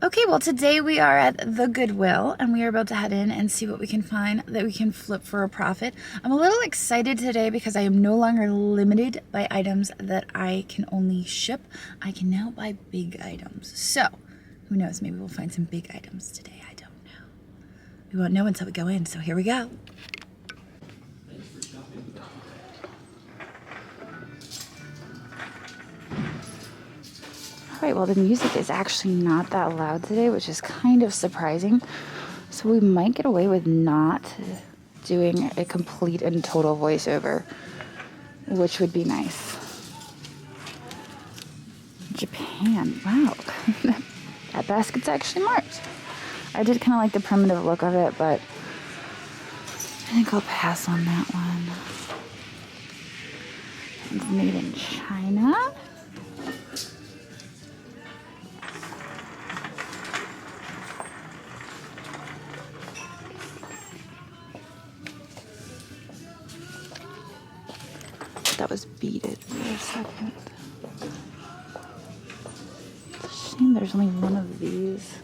Okay, well today we are at the Goodwill and we are about to head in and see what we can find that we can flip for a profit. I'm a little excited today because I am no longer limited by items that I can only ship. I can now buy big items. So, who knows, maybe we'll find some big items today. I don't know. We won't know until we go in, so here we go. All right, well the music is actually not that loud today, which is kind of surprising. So we might get away with not doing a complete and total voiceover, which would be nice. Japan, wow. That basket's actually marked. I did kind of like the primitive look of it, but I think I'll pass on that one. It's made in China. That was beaded for a second. It's a shame there's only one of these.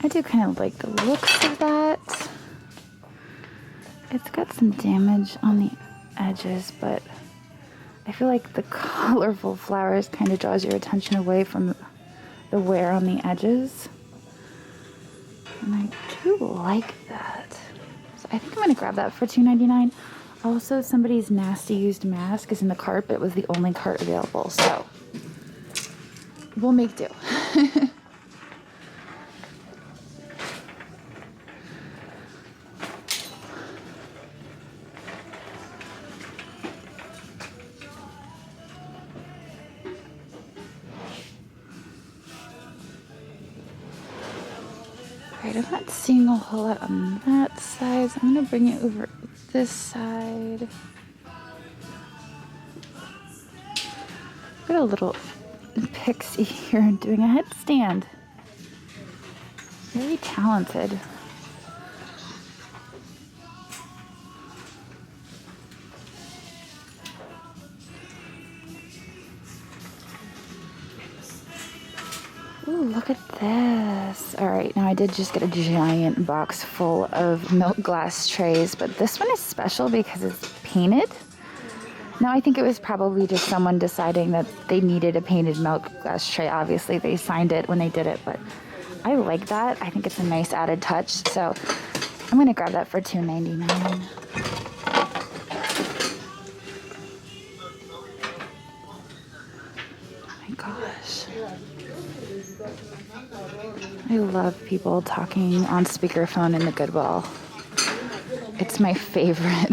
I do kind of like the looks of that. It's got some damage on the edges, but I feel like the colorful flowers kind of draws your attention away from the wear on the edges. And I do like that. So I think I'm gonna grab that for $2.99. Also, somebody's nasty used mask is in the cart, but it was the only cart available, so we'll make do. Alright, I'm not seeing a whole lot on that side, so I'm going to bring it over this side. Got a little pixie here doing a headstand. Very talented. Ooh, look at this. All right, now I did just get a giant box full of milk glass trays, but this one is special because it's painted. Now, I think it was probably just someone deciding that they needed a painted milk glass tray. Obviously, they signed it when they did it, but I like that. I think it's a nice added touch, so I'm going to grab that for $2.99. Oh my gosh. I love people talking on speakerphone in the Goodwill. It's my favorite.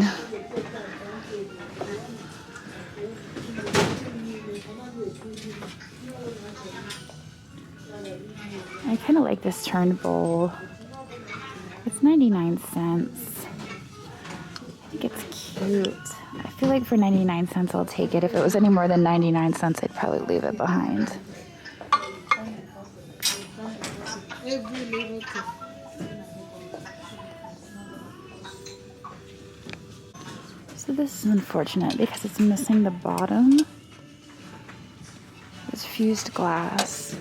I kind of like this turned bowl. It's 99 cents. I think it's cute. I feel like for 99 cents I'll take it. If it was any more than 99 cents, I'd probably leave it behind. So this is unfortunate because it's missing the bottom. It's fused glass.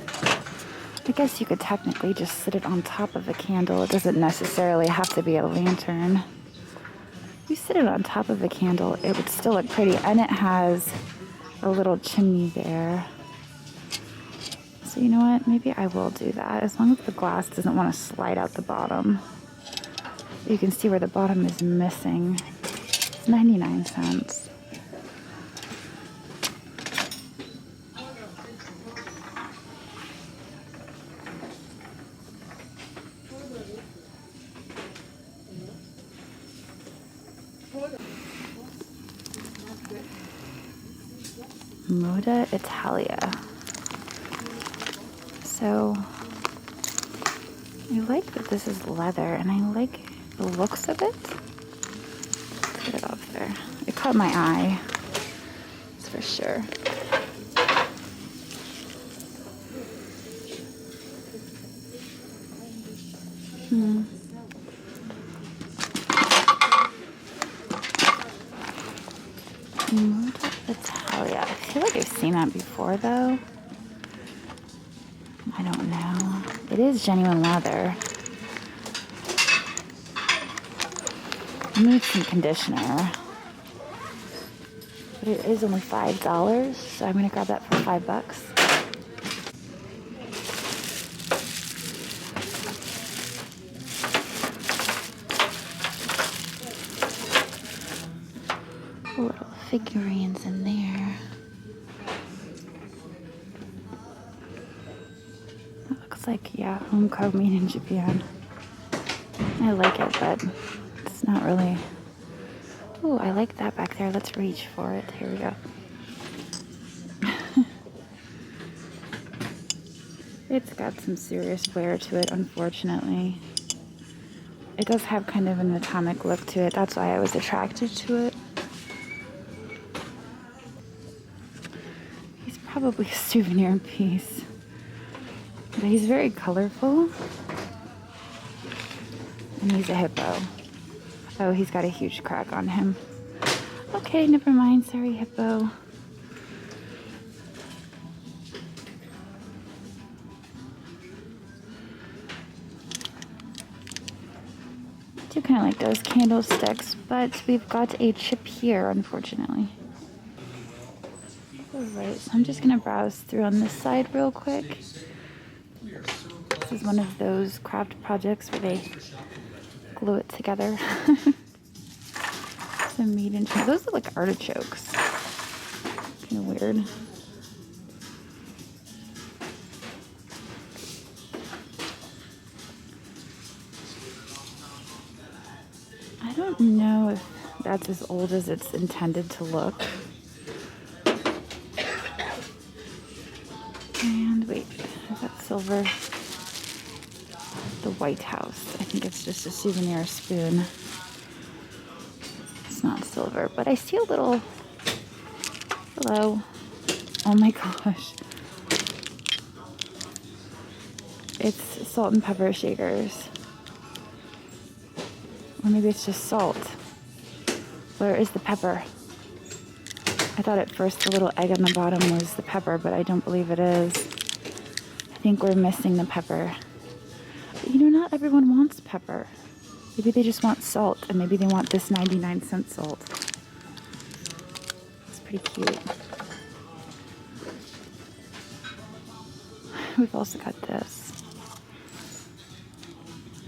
I guess you could technically just sit it on top of a candle. It doesn't necessarily have to be a lantern. If you sit it on top of a candle, it would still look pretty. And it has a little chimney there. So you know what? Maybe I will do that. As long as the glass doesn't want to slide out the bottom. You can see where the bottom is missing. It's 99 cents. Moda Italia. So I like that this is leather and I like the looks of it. Let's get it off there. It caught my eye. That's for sure. seen that before, though. I don't know. It is genuine leather. I need some conditioner. But it is only $5, so I'm going to grab that for $5. Little figurines in there. That looks like, yeah, home co made in Japan. I like it, but it's not really. Ooh, I like that back there. Let's reach for it. Here we go. It's got some serious wear to it, unfortunately. It does have kind of an atomic look to it. That's why I was attracted to it. He's probably a souvenir piece. But he's very colorful. And he's a hippo. Oh, he's got a huge crack on him. Okay, never mind. Sorry, hippo. I do kind of like those candlesticks, but we've got a chip here, unfortunately. Alright, so I'm just going to browse through on this side real quick. This is one of those craft projects where they glue it together. Some meat and cheese. Those look like artichokes. Kind of weird. I don't know if that's as old as it's intended to look. And wait, is that silver? The White House. I think it's just a souvenir spoon. It's not silver, but I see a little. Hello. Oh my gosh. It's salt and pepper shakers. Or maybe it's just salt. Where is the pepper? I thought at first the little egg on the bottom was the pepper, but I don't believe it is. I think we're missing the pepper. But you know, not everyone wants pepper. Maybe they just want salt, and maybe they want this 99-cent salt. It's pretty cute. We've also got this.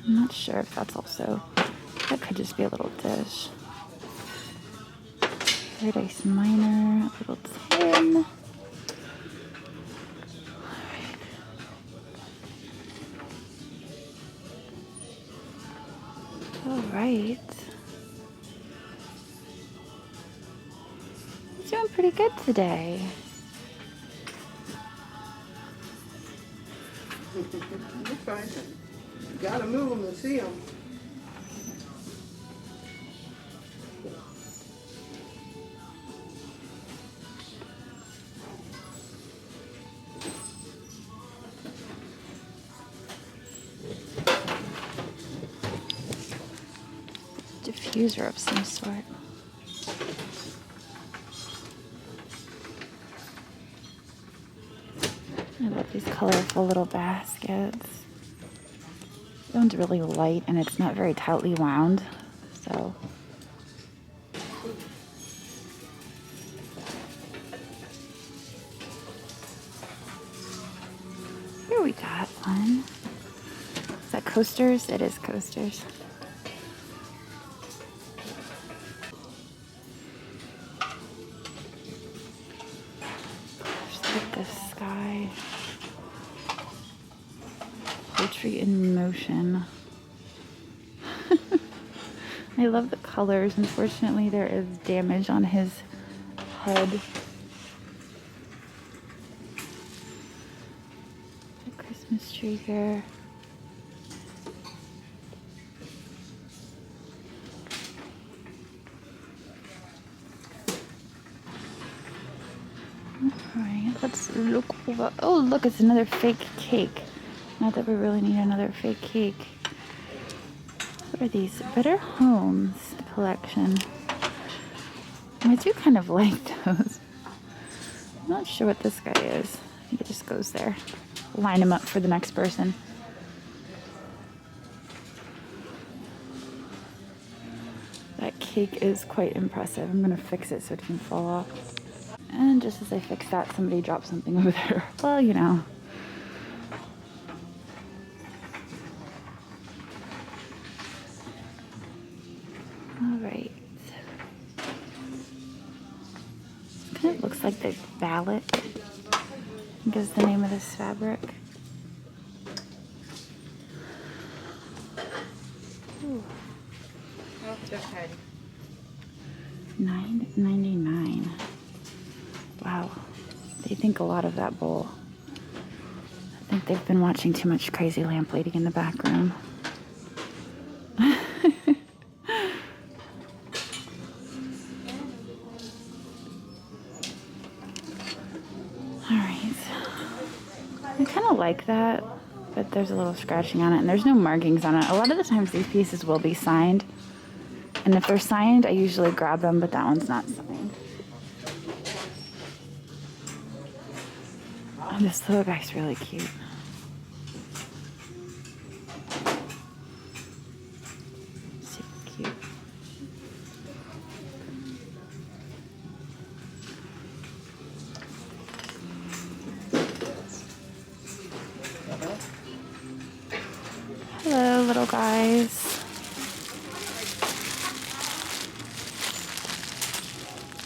I'm not sure if that's also. That could just be a little dish. Paradise Minor, a little tin. Alright. He's doing pretty good today. You're fine. You gotta move them to see them. Diffuser of some sort. I love these colorful little baskets. This one's really light and it's not very tightly wound, so. Here we got one. Is that coasters? It is coasters. The sky. Poetry in motion. I love the colors. Unfortunately, there is damage on his head. The Christmas tree here. Alright, let's look over. Oh, look, it's another fake cake. Not that we really need another fake cake. What are these? Better Homes collection. I do kind of like those. I'm not sure what this guy is. I think it just goes there. Line him up for the next person. That cake is quite impressive. I'm gonna fix it so it doesn't fall off. And just as I fix that, somebody dropped something over there. Well, you know. All right. Kind of looks like the ballot. I think is the name of this fabric. Ooh. Oh, just had. $9.99. Wow. They think a lot of that bowl. I think they've been watching too much crazy lamp lady in the back room. Alright. I kind of like that, but there's a little scratching on it, and there's no markings on it. A lot of the times these pieces will be signed. And if they're signed, I usually grab them, but that one's not signed. Oh, this little guy's really cute. Super cute. Hello, little guys.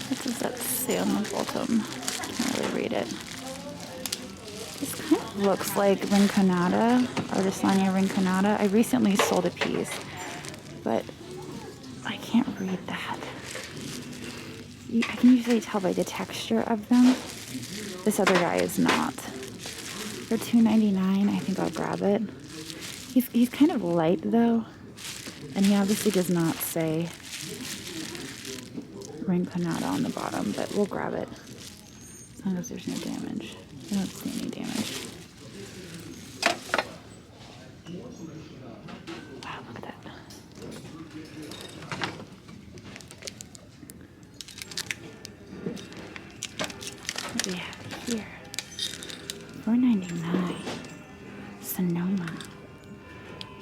What does that say on the bottom? Can't really read it. This kind of looks like rinconada, Artesania rinconada. I recently sold a piece, but I can't read that. I can usually tell by the texture of them. This other guy is not. For $2.99, I think I'll grab it. He's kind of light though, and he obviously does not say rinconada on the bottom, but we'll grab it as long as there's no damage. I don't see any damage. Wow, look at that. What do we have here? $4.99. Sonoma.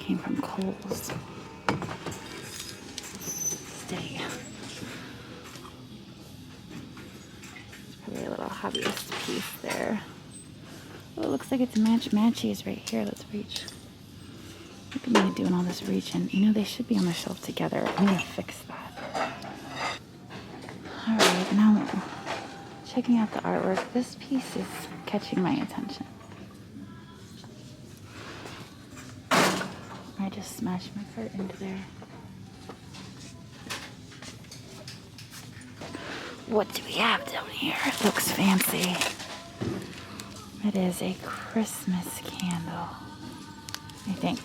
Came from Kohl's. Stay. It's probably a little hobbyist piece there. Oh, it looks like it's matchies right here. Let's reach. Look at me doing all this reaching. You know, they should be on the shelf together. I'm gonna fix that. All right, now checking out the artwork. This piece is catching my attention. I just smashed my cart into there. What do we have down here? It looks fancy. It is a Christmas candle, I think.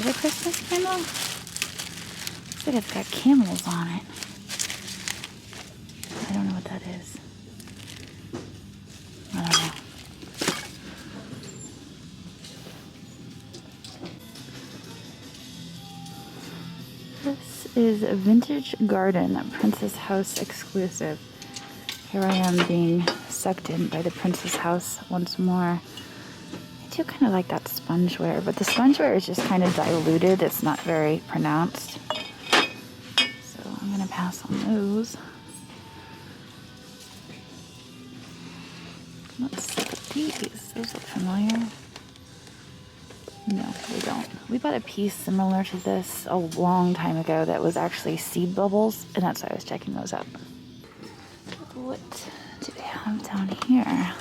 Is it a Christmas candle? Looks like it's got camels on it. I don't know what that is. I don't know. This is a Vintage Garden, Princess House exclusive. Here I am being sucked in by the Princess House once more. I do kind of like that spongeware, but the spongeware is just kind of diluted. It's not very pronounced. So I'm going to pass on those. Let's look at these. Those look familiar. No, they don't. We bought a piece similar to this a long time ago that was actually seed bubbles, and that's why I was checking those out. What do we have down here?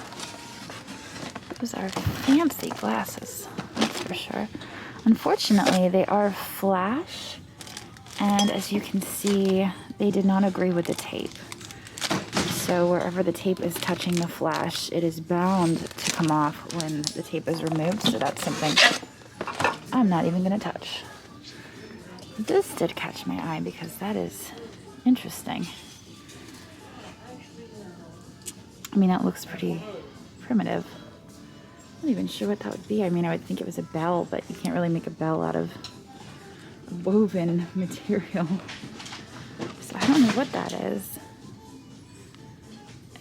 Those are fancy glasses, that's for sure. Unfortunately, they are flash, and as you can see, they did not agree with the tape. So wherever the tape is touching the flash, it is bound to come off when the tape is removed, so that's something I'm not even going to touch. This did catch my eye because that is interesting. I mean, that looks pretty primitive. I'm not even sure what that would be. I mean, I would think it was a bell, but you can't really make a bell out of woven material. So I don't know what that is.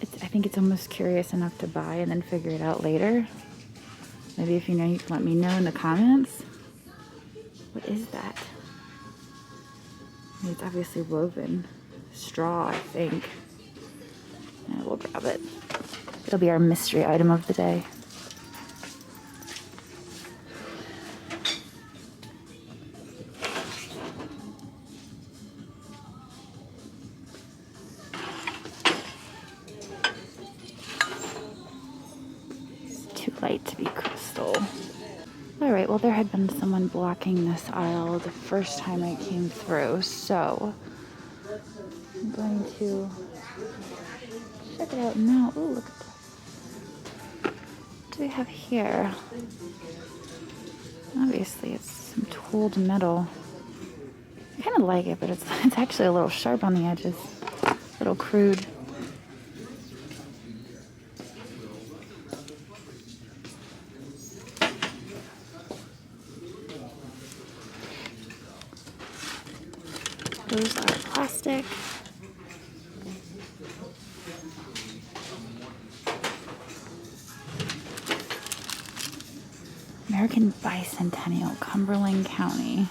It think it's almost curious enough to buy and then figure it out later. Maybe if you know, you can let me know in the comments. What is that? It's obviously woven straw, I think. Yeah, we'll grab it. It'll be our mystery item of the day. It's too light to be crystal. Alright, well there had been someone blocking this aisle the first time I came through, so I'm going to check it out now. Oh, look at that. What do we have here? Obviously it's some tooled metal. I kind of like it, but it's actually a little sharp on the edges. A little crude. Those are plastic. American Bicentennial, Cumberland County.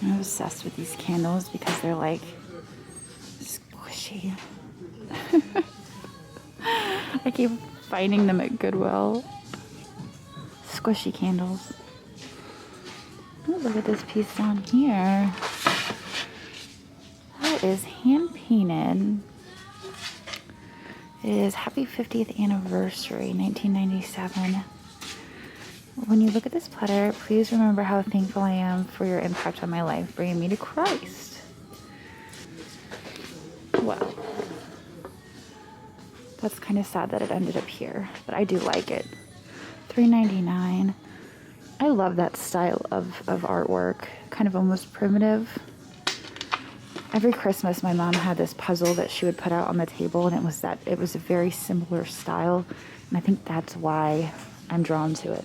I'm obsessed with these candles because they're like squishy. I keep finding them at Goodwill. Squishy candles. Oh, look at this piece down here. That is hand painted. It is Happy 50th Anniversary, 1997. When you look at this platter, please remember how thankful I am for your impact on my life, bringing me to Christ. Well, that's kind of sad that it ended up here, but I do like it. $3.99. I love that style of artwork, kind of almost primitive. Every Christmas, my mom had this puzzle that she would put out on the table, and it was a very similar style, and I think that's why I'm drawn to it.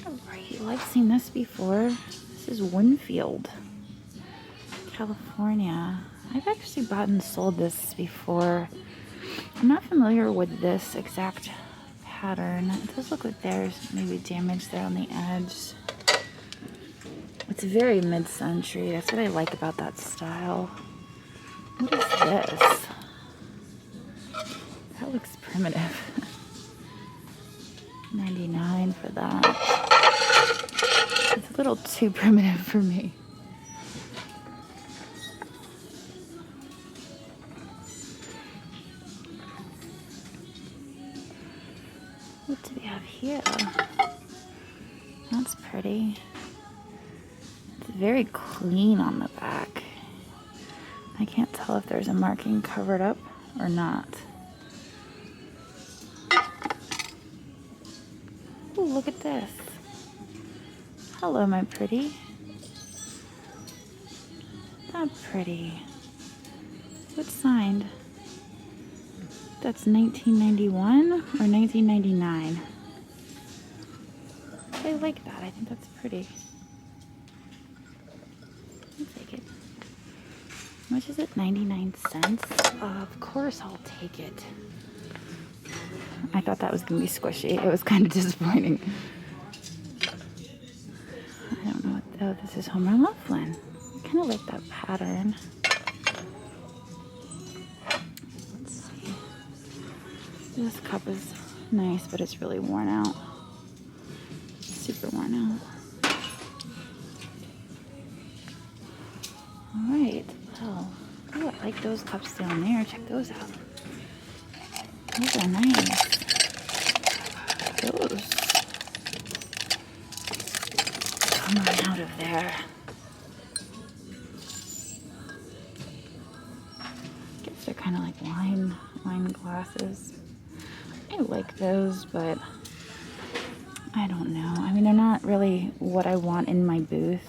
Alright, well, I've seen this before. This is Winfield, California. I've actually bought and sold this before. I'm not familiar with this exact pattern. It does look like there's maybe damage there on the edge. It's very mid-century. That's what I like about that style. What is this? That looks primitive. $99 for that. It's a little too primitive for me. What do we have here? That's pretty. It's very clean on the back. I can't tell if there's a marking covered up or not. Oh, look at this. Hello, my pretty. That's pretty. What's signed? That's 1991 or 1999. I like that. I think that's pretty. I'll take it. How much is it? 99 cents? Of course I'll take it. I thought that was going to be squishy. It was kind of disappointing. I don't know what... Oh, this is Homer Laughlin. I kind of like that pattern. Let's see. This cup is nice, but it's really worn out. Super worn out. Alright, well, oh, I like those cups down there. Check those out. Those are nice. Those. Come on out of there. Guess they're kind of like wine glasses. I like those, but I don't know. I mean, they're not really what I want in my booth,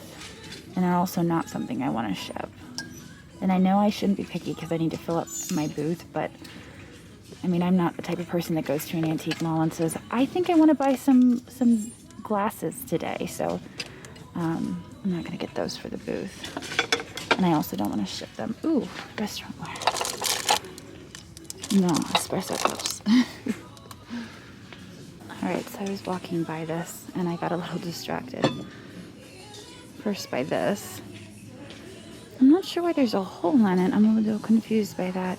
and they're also not something I want to ship. And I know I shouldn't be picky because I need to fill up my booth, but I mean, I'm not the type of person that goes to an antique mall and says, I think I want to buy some glasses today, so I'm not going to get those for the booth. And I also don't want to ship them. Ooh, restaurant ware. No, espresso cups. Alright, so I was walking by this and I got a little distracted. First by this. I'm not sure why there's a hole in it. I'm a little confused by that.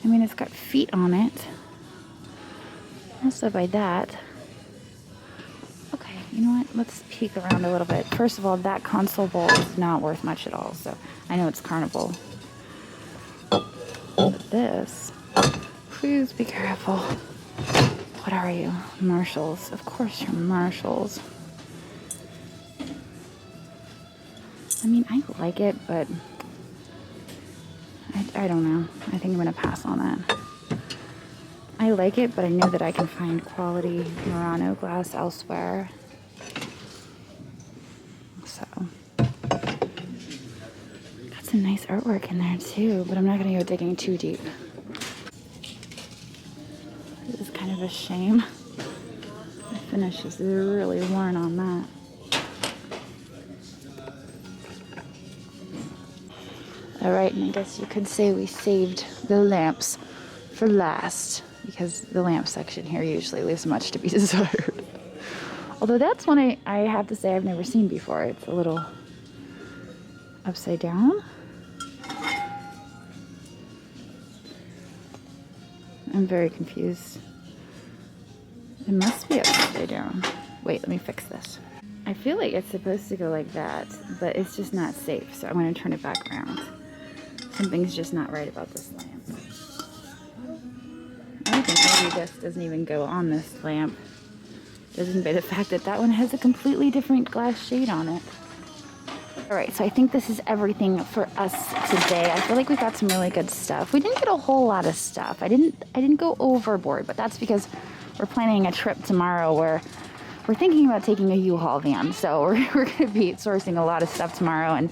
I mean, it's got feet on it. Also by that. Okay, you know what? Let's peek around a little bit. First of all, that console bowl is not worth much at all, so I know it's Carnival. But this, please be careful. What are you? Marshalls. Of course you're Marshalls. I mean, I like it, but I don't know. I think I'm going to pass on that. I like it, but I know that I can find quality Murano glass elsewhere. So, got some nice artwork in there too, but I'm not going to go digging too deep. This is kind of a shame. The finish is really worn on that. Alright, and I guess you could say we saved the lamps for last, because the lamp section here usually leaves much to be desired. Although that's one I have to say I've never seen before. It's a little upside down. I'm very confused. It must be upside down. Wait, let me fix this. I feel like it's supposed to go like that, but it's just not safe, so I'm going to turn it back around. Something's just not right about this lamp. I think maybe this doesn't even go on this lamp. Judging by the fact that that one has a completely different glass shade on it. Alright, so I think this is everything for us today. I feel like we got some really good stuff. We didn't get a whole lot of stuff. I didn't go overboard, but that's because we're planning a trip tomorrow where we're thinking about taking a U-Haul van. So we're going to be sourcing a lot of stuff tomorrow, and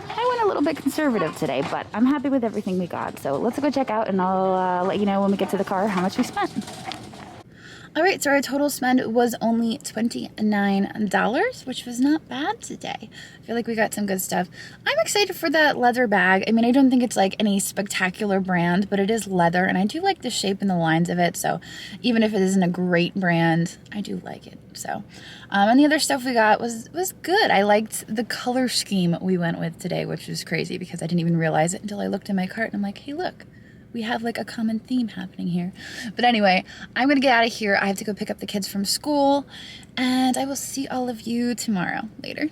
I went a little bit conservative today, but I'm happy with everything we got. So let's go check out, and I'll let you know when we get to the car how much we spent. Alright, so our total spend was only $29, which was not bad today. I feel like we got some good stuff. I'm excited for the leather bag. I mean, I don't think it's like any spectacular brand, but it is leather, and I do like the shape and the lines of it, so even if it isn't a great brand, I do like it. So, and the other stuff we got was good. I liked the color scheme we went with today, which was crazy because I didn't even realize it until I looked in my cart and I'm like, hey, look. We have like a common theme happening here. But anyway, I'm gonna get out of here. I have to go pick up the kids from school, and I will see all of you tomorrow. Later.